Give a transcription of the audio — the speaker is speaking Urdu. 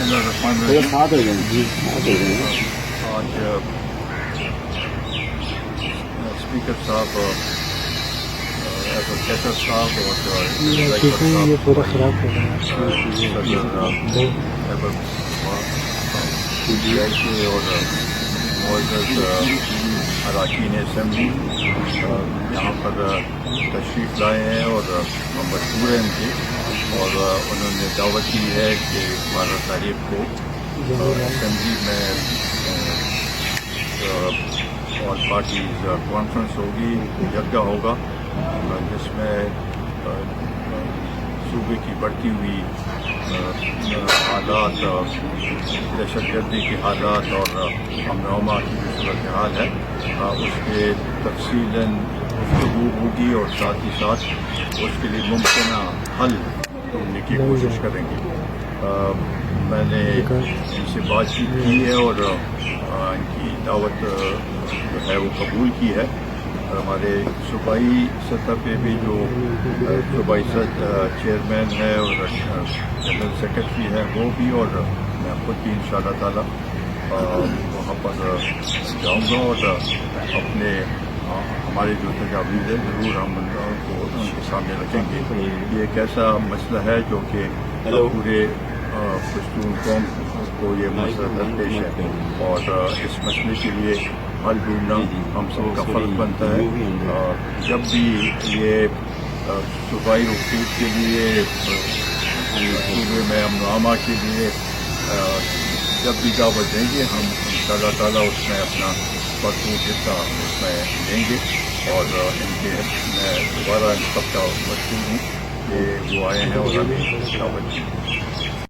آج اسپیکر صاحب کیسر صاحب اور یہ پورا خراب ہو گیا اور معزز اراکین اسمبلی یہاں پر تشریف لائے ہیں اور ہم مشہور ہیں ان کے، اور انہوں نے دعوت کی ہے کہ 12 تاریخ کو اسمبلی میں آل پارٹیز کانفرنس ہوگی، جرگہ ہوگا، جس میں صوبے کی بڑھتی ہوئی حالات، دہشت گردی کے حالات اور امن و امان کی جو صورتحال ہے اس کے تفصیلاً گفتگو ہوگی، اور ساتھ ہی ساتھ اس کے لیے ممکنہ حل ڈھونڈنے کی کوشش کریں گے۔ میں نے ان سے بات چیت کی ہے اور ان کی دعوت جو ہے وہ قبول کی ہے۔ ہمارے صوبائی سطح پہ بھی جو صوبائی چیئرمین ہے اور جنرل سیکرٹری ہے وہ بھی، اور میں خود بھی انشاءاللہ تعالی وہاں پر جاؤں گا اور اپنے ہمارے جو تجاویز ہے ضرور ہم ان کو ان کے سامنے رکھیں گے۔ یہ ایک ایسا مسئلہ ہے جو کہ پورے پشتون قوم کو یہ مسئلہ درپیش ہے، اور اس مسئلے کے لیے حل ڈھونڈنا ہم سب کا فرض بنتا ہے۔ جب بھی یہ صوبائی حقوق کے لیے، صوبے میں امن و امان کے لیے جب بھی دعوت دیں گے، ہم انشاءاللہ تعالیٰ اس میں اپنا بھرپور حصہ اس میں لیں گے، اور ان کے میں دوبارہ ان سب کا مشکور ہوں کہ وہ آئے ہیں اور ہمیں دعوت دی۔